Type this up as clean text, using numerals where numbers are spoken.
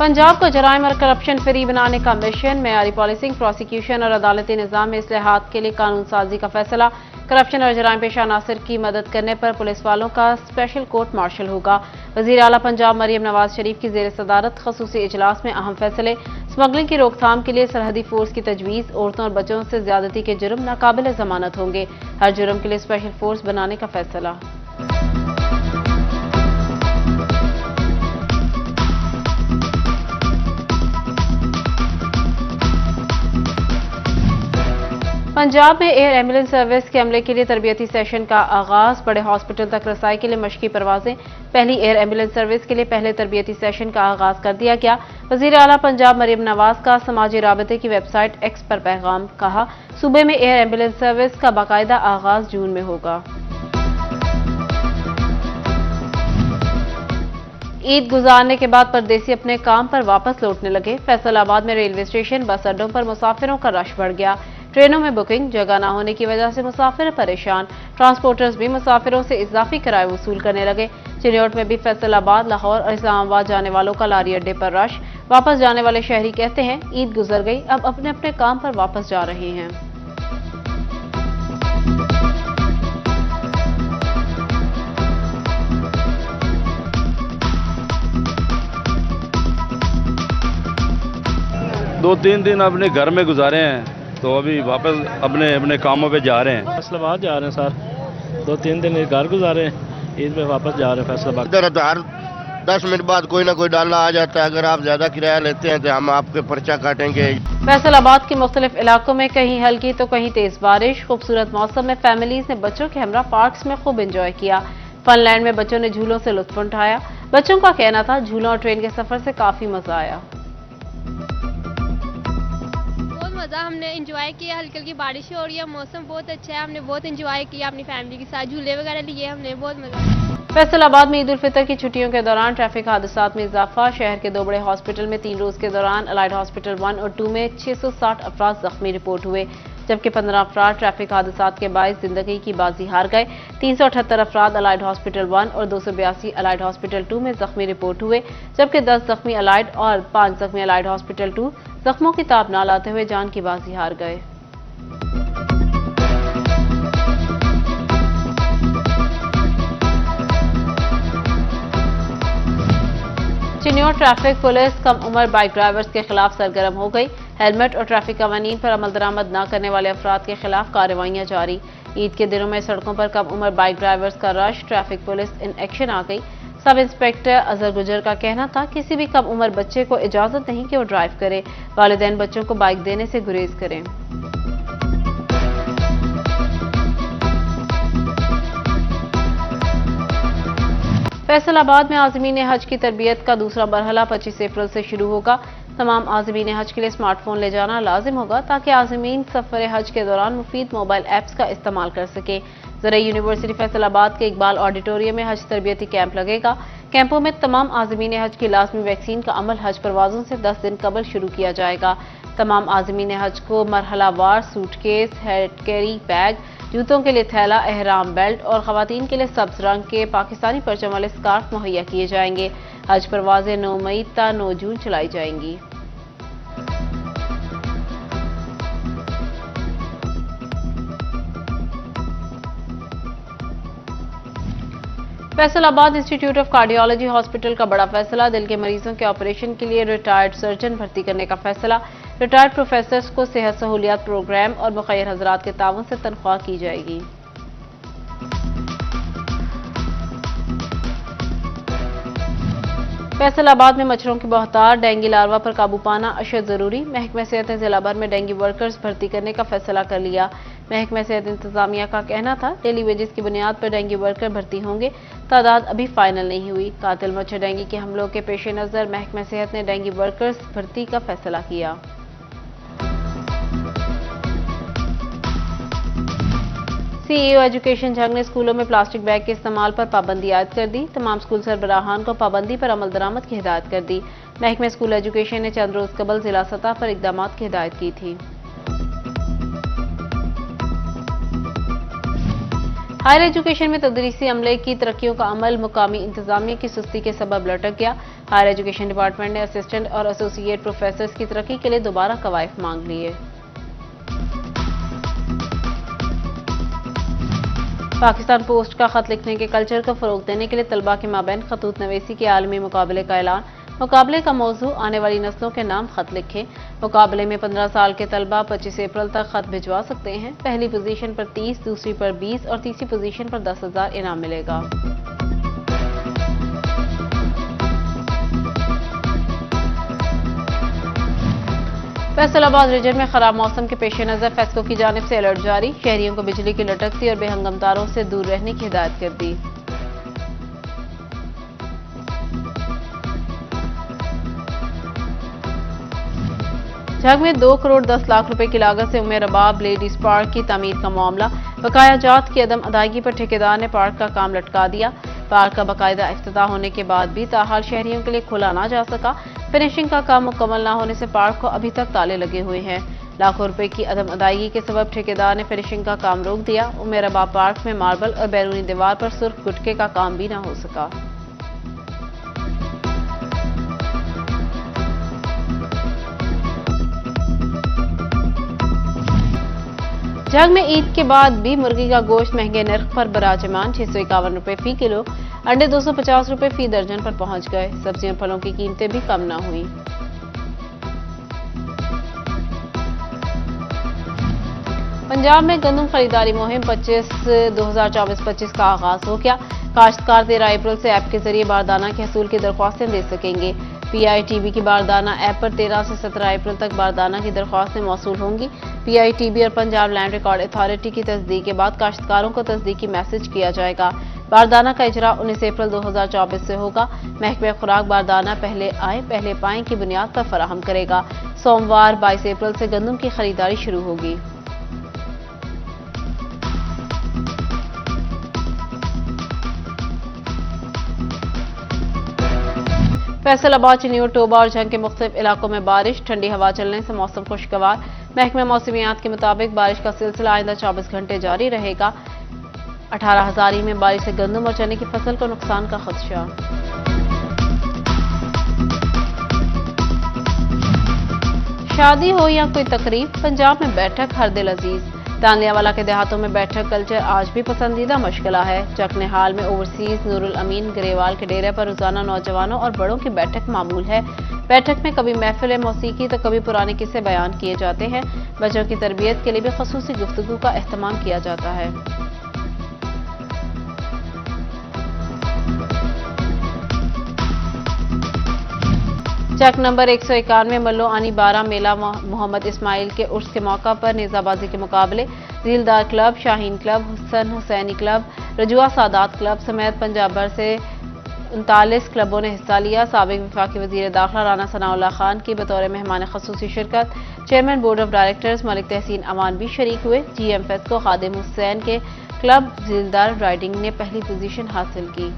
पंजाब को जराइम और corruption free बनाने का मिशन, मेयारी पॉलिसिंग, प्रोसिक्यूशन और अदालती निज़ाम में इस्लाहात के लिए कानून साजी का फैसला। करप्शन और जराइम पेशा अनासर की मदद करने पर पुलिस वालों का स्पेशल कोर्ट मार्शल होगा। वज़ीर आला पंजाब मरियम नवाज शरीफ की ज़ेर सदारत खसूसी इजलास में अहम फैसले। स्मगलिंग की रोकथाम के लिए सरहदी फोर्स की तजवीज़। औरतों और बच्चों से ज्यादती के जुर्म नाकाबिल जमानत होंगे। हर जुर्म के लिए स्पेशल फोर्स बनाने का फैसला। पंजाब में एयर एम्बुलेंस सर्विस के अमले के लिए तरबियती सेशन का आगाज। बड़े हॉस्पिटल तक रसाई के लिए मशकी परवाजें। पहली एयर एम्बुलेंस सर्विस के लिए पहले तरबियती सेशन का आगाज कर दिया गया। वज़ीर आला पंजाब मरियम नवाज का समाजी राबते की वेबसाइट एक्स पर पैगाम। कहा, सूबे में एयर एम्बुलेंस सर्विस का बाकायदा आगाज जून में होगा। ईद गुजारने के बाद परदेसी अपने काम पर वापस लौटने लगे। फैसलाबाद में रेलवे स्टेशन, बस अड्डों पर मुसाफिरों का रश बढ़ गया। ट्रेनों में बुकिंग, जगह न होने की वजह से मुसाफिर परेशान। ट्रांसपोर्टर्स भी मुसाफिरों से इजाफी किराए वसूल करने लगे। चिन्योट में भी फैसलाबाद, लाहौर और इस्लामाबाद जाने वालों का लारी अड्डे पर रश। वापस जाने वाले शहरी कहते हैं, ईद गुजर गई, अब अपने अपने काम पर वापस जा रहे हैं। दो तीन दिन अपने घर में गुजारे हैं, तो अभी वापस अपने अपने कामों पे जा रहे हैं। फैसलाबाद जा रहे हैं सर, 2-3 दिन घर गुजारे हैं, ईद में वापस जा रहे हैं फैसलाबाद। इधर हर 10 मिनट बाद कोई ना कोई डाला आ जाता है। अगर आप ज्यादा किराया लेते हैं तो हम आपके पर्चा काटेंगे। फैसलाबाद के मुख्तलिफ इलाकों में कहीं हल्की तो कहीं तेज बारिश। खूबसूरत मौसम में फैमिलीज ने बच्चों के हमरा पार्क्स में खूब एंजॉय किया। फनलैंड में बच्चों ने झूलों से लुत्फ उठाया। बच्चों का कहना था, झूलों और ट्रेन के सफर से काफी मजा आया। हमने एंजॉय किया, हल्की हल्की बारिश हो रही है, मौसम बहुत अच्छा है, हमने बहुत एंजॉय किया अपनी फैमिली के साथ, झूले वगैरह लिए हमने, बहुत मजा आया। फैसलाबाद में ईद उल फितर की छुट्टियों के दौरान ट्रैफिक हादसात में इजाफा। शहर के 2 बड़े हॉस्पिटल में 3 रोज के दौरान अलाइड हॉस्पिटल 1 और 2 में 660 अफराद जख्मी रिपोर्ट हुए, जबकि 15 अफराद ट्रैफिक हादसात के बायस जिंदगी की बाजी हार गए। 378 अफराद अलाइड हॉस्पिटल 1 और 282 अलाइड हॉस्पिटल 2 में जख्मी रिपोर्ट हुए, जबकि 10 जख्मी अलाइड और 5 जख्मी अलाइड हॉस्पिटल 2 जख्मों की ताब न लाते हुए जान की बाजी हार गए। चिन्योट ट्रैफिक पुलिस कम उम्र बाइक ड्राइवर्स के खिलाफ सरगर्म हो गई। हेलमेट और ट्रैफिक कवानीन पर अमल दरामद न करने वाले अफराद के खिलाफ कार्रवाइयां जारी। ईद के दिनों में सड़कों पर कम उम्र बाइक ड्राइवर्स का rush, traffic police in action आ गई। सब इंस्पेक्टर अजहर गुजर का कहना था, किसी भी कम उम्र बच्चे को इजाजत नहीं कि वो ड्राइव करे। वालिदैन बच्चों को बाइक देने से गुरेज करें। फैसलाबाद में आज़मीन हज की तरबियत का दूसरा मरहला 25 अप्रैल से शुरू होगा। तमाम आज़मीन हज के लिए स्मार्टफोन ले जाना लाजिम होगा, ताकि आज़मीन सफर हज के दौरान मुफीद मोबाइल ऐप्स का इस्तेमाल कर सकें। ज़राई यूनिवर्सिटी फैसलाबाद के इकबाल ऑडिटोरियम में हज तरबियती कैंप लगेगा। कैंपों में तमाम आज़मीन हज की लाजमी वैक्सीन का अमल हज परवाज़ों से 10 दिन कबल शुरू किया जाएगा। तमाम आज़मीन हज को मरहलावार सूटकेस, हेड कैरी बैग, जूतों के लिए थैला, एहराम बेल्ट और खवातीन के लिए सब्ज रंग के पाकिस्तानी परचम वाले स्कार्फ मुहैया किए जाएंगे। हज परवाजें 9 मई ता 9 जून चलाई जाएंगी। Faisalabad institute of cardiology hospital का बड़ा फैसला। दिल के मरीजों के ऑपरेशन के लिए रिटायर्ड सर्जन भर्ती करने का फैसला। रिटायर्ड प्रोफेसर्स को सेहत सहूलियात प्रोग्राम और मुखैर हजरात के ताउन से तनख्वाह की जाएगी। फैसलाबाद में मच्छरों की बहुतार, डेंगू लार्वा पर काबू पाना अशद जरूरी। महकमा सेहत ने जिला भर में डेंगू वर्कर्स भर्ती करने का फैसला कर लिया। महकमा सेहत इंतजामिया का कहना था, डेली वेजेस की बुनियाद पर डेंगू वर्कर भर्ती होंगे। तादाद अभी फाइनल नहीं हुई। कातिल मच्छर डेंगू के हमलों के पेश नजर महकमा सेहत ने डेंगू वर्कर्स भर्ती का फैसला किया। सीईओ एजुकेशन जंग ने स्कूलों में प्लास्टिक बैग के इस्तेमाल पर पाबंदी आयद कर दी। तमाम स्कूल सरबराहान को पाबंदी पर अमल दरामद की हिदायत कर दी। महकमे स्कूल एजुकेशन ने चंद रोज कबल जिला सतह पर इकदाम की हिदायत की थी। हायर एजुकेशन में तदरीसी अमले की तरक्कियों का अमल मुकामी इंतजामिया की सुस्ती के सबब लटक गया। हायर एजुकेशन डिपार्टमेंट ने असिस्टेंट और एसोसिएट प्रोफेसर्स की तरक्की के लिए दोबारा कवायद मांग लिए। पाकिस्तान पोस्ट का खत लिखने के कल्चर को फरोग देने के लिए तलबा के माबैन खतूत नवीसी के आलमी मुकाबले का ऐलान। मुकाबले का मौजू आने वाली नस्लों के नाम खत लिखें। मुकाबले में 15 साल के तलबा 25 अप्रैल तक खत भिजवा सकते हैं। पहली पोजीशन पर 30, दूसरी पर 20 और तीसरी पोजीशन पर 10,000 इनाम मिलेगा। फैसलाबाद रीजन में खराब मौसम के पेश नजर फेस्को की जानिब से अलर्ट जारी। शहरियों को बिजली की लटकती और बेहंगम तारों से दूर रहने की हिदायत कर दी। झंग में 2 करोड़ 10 लाख रुपए की लागत से उमेर रबाब लेडीज पार्क की तामीर का मामला। बकाया जात की अदम अदायगी पर ठेकेदार ने पार्क का काम लटका दिया। पार्क का बाकायदा इफ्तिताह होने के बाद भी ताहाल शहरियों के लिए खोला ना जा सका। फिनिशिंग का काम मुकम्मल न होने से पार्क को अभी तक ताले लगे हुए हैं। लाखों रुपए की अदम अदायगी के सबब ठेकेदार ने फिनिशिंग का काम रोक दिया। उमेर रबाब पार्क में मार्बल और बैरूनी दीवार पर सुर्ख गुटके का काम भी न हो सका। जंग में ईद के बाद भी मुर्गी का गोश्त महंगे नर्ख पर बराजमान। 651 रुपए फी किलो, अंडे 250 रुपए फी दर्जन पर पहुंच गए। सब्जियों फलों की कीमतें भी कम न हुई। पंजाब में गंदम खरीदारी मुहिम 2024-25 का आगाज हो गया। काश्तकार 13 अप्रैल से ऐप के जरिए बारदाना के हसूल की दरख्वास्तें दे सकेंगे। PITB की बारदाना ऐप पर 13 से 17 अप्रैल तक बारदाना की दरख्वास्तें मौसूल होंगी। PITB और पंजाब लैंड रिकॉर्ड अथॉरिटी की तस्दीक के बाद काश्तकारों को तस्दीकी मैसेज किया जाएगा। बारदाना का इजरा 19 अप्रैल 2024 से होगा। महकमे खुराक बारदाना पहले आए पहले पाएं की बुनियाद पर फराहम करेगा। सोमवार 22 अप्रैल से गंदम की खरीदारी शुरू होगी। फैसलाबाद, चिन्नी, टोबा और झंग के मुख्तलिफ इलाकों में बारिश। ठंडी हवा चलने से मौसम खुशगवार। महकमे मौसमियात के मुताबिक बारिश का सिलसिला आइंदा 24 घंटे जारी रहेगा। 18 हजारी में बारिश से गंदम और चने की फसल को नुकसान का खदशा। शादी हो या कोई तकरीब, पंजाब में बैठक हर दिल अजीज। तांलियावाला के देहातों में बैठक कल्चर आज भी पसंदीदा मशगला है। चकनेहाल में ओवरसीज नूरुल अमीन ग्रेवाल के डेरे पर रोजाना नौजवानों और बड़ों की बैठक मामूल है। बैठक में कभी महफिल मौसीकी तो कभी पुराने किस्से बयान किए जाते हैं। बच्चों की तरबियत के लिए भी खसूसी गुफ्तगू का एहतमाम किया जाता है। चक नंबर 191 मल्लो आनी 12 मेला मोहम्मद इस्माइल के उर्स के मौका पर नेजाबाजी के मुकाबले झीलदार क्लब, शाहीन क्लब, हुसन हुसैनी क्लब, रजुआ सादात क्लब समेत पंजाब भर से 39 क्लबों ने हिस्सा लिया। साबिक वफाकी वजीर दाखिला राना सनाउल्लाह खान की बतौर मेहमान खसूसी शिरकत। Chairman board of directors Malik Tahseen Aman भी शरीक हुए। GM फेस्को खादिम हुसैन के क्लब झीलदार राइडिंग ने पहली पोजीशन हासिल की।